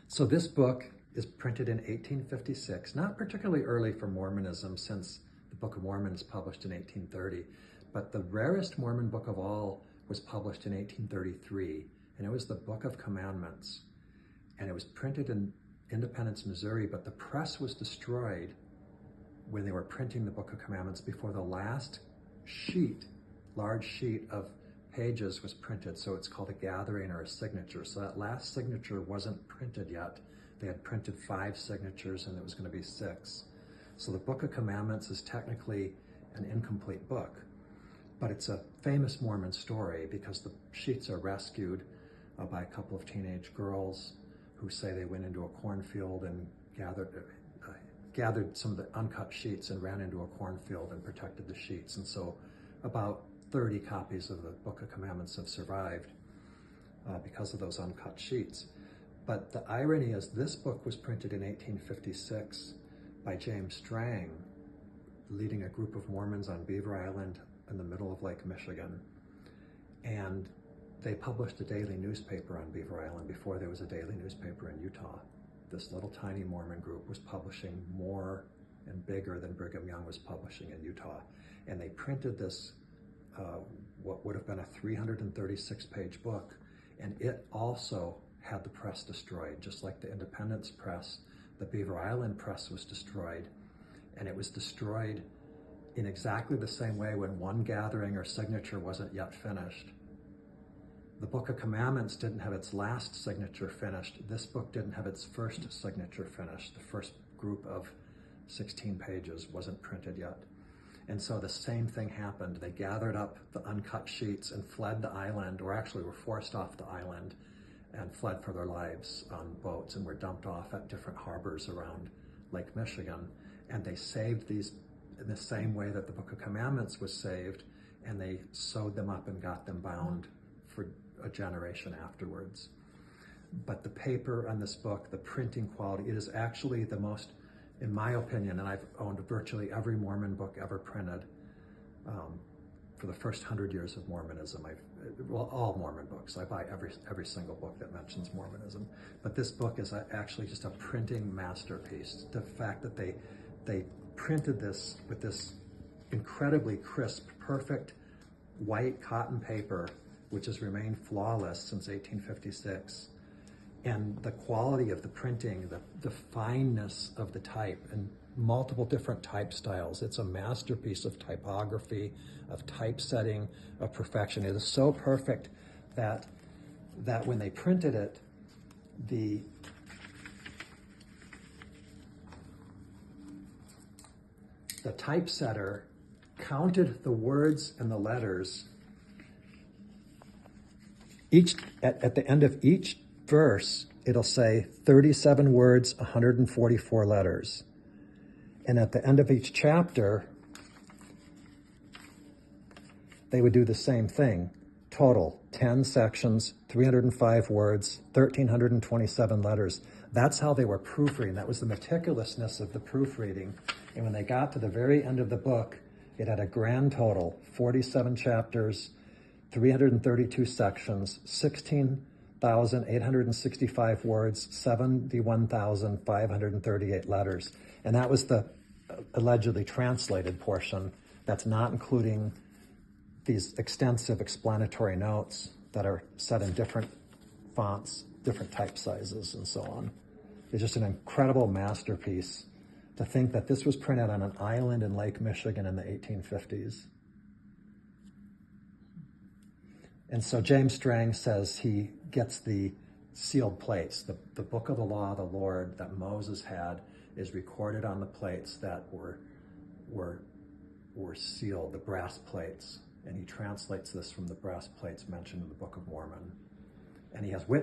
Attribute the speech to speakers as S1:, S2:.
S1: So this book is printed in 1856, not particularly early for Mormonism, since the Book of Mormon is published in 1830, but the rarest Mormon book of all was published in 1833, and it was the Book of Commandments. And it was printed in Independence, Missouri, but the press was destroyed when they were printing the Book of Commandments before the last sheet, large sheet of pages was printed. So it's called a gathering or a signature. So that last signature wasn't printed yet. They had printed 5 signatures and it was going to be 6. So the Book of Commandments is technically an incomplete book, but it's a famous Mormon story because the sheets are rescued by a couple of teenage girls who say they went into a cornfield and gathered some of the uncut sheets and ran into a cornfield and protected the sheets. And so about 30 copies of the Book of Commandments have survived because of those uncut sheets. But the irony is this book was printed in 1856 by James Strang, leading a group of Mormons on Beaver Island in the middle of Lake Michigan. And they published a daily newspaper on Beaver Island before there was a daily newspaper in Utah. This little tiny Mormon group was publishing more and bigger than Brigham Young was publishing in Utah. And they printed this, what would have been a 336-page book, and it also had the press destroyed. Just like the Independence Press, the Beaver Island Press was destroyed, and it was destroyed in exactly the same way when one gathering or signature wasn't yet finished. The Book of Commandments didn't have its last signature finished. This book didn't have its first signature finished. The first group of 16 pages wasn't printed yet. And so the same thing happened. They gathered up the uncut sheets and fled the island, or actually were forced off the island and fled for their lives on boats and were dumped off at different harbors around Lake Michigan. And they saved these in the same way that the Book of Commandments was saved, and they sewed them up and got them bound for a generation afterwards. But the paper on this book, the printing quality, it is actually the most, in my opinion, and I've owned virtually every Mormon book ever printed for the first 100 years of Mormonism. Well, all Mormon books. I buy every single book that mentions Mormonism. But this book is actually just a printing masterpiece. The fact that they printed this with this incredibly crisp, perfect white cotton paper, which has remained flawless since 1856. And the quality of the printing, the fineness of the type, and multiple different type styles. It's a masterpiece of typography, of typesetting, of perfection. It is so perfect that when they printed it, the typesetter counted the words and the letters. At the end of each verse, it'll say 37 words, 144 letters. And at the end of each chapter, they would do the same thing. Total, 10 sections, 305 words, 1,327 letters. That's how they were proofreading. That was the meticulousness of the proofreading. And when they got to the very end of the book, it had a grand total, 47 chapters, 332 sections, 16,865 words, 71,538 letters. And that was the allegedly translated portion. That's not including these extensive explanatory notes that are set in different fonts, different type sizes, and so on. It's just an incredible masterpiece to think that this was printed on an island in Lake Michigan in the 1850s. And so James Strang says he gets the sealed plates. The book of the law of the Lord that Moses had is recorded on the plates that were sealed, the brass plates. And he translates this from the brass plates mentioned in the Book of Mormon. And he has witnesses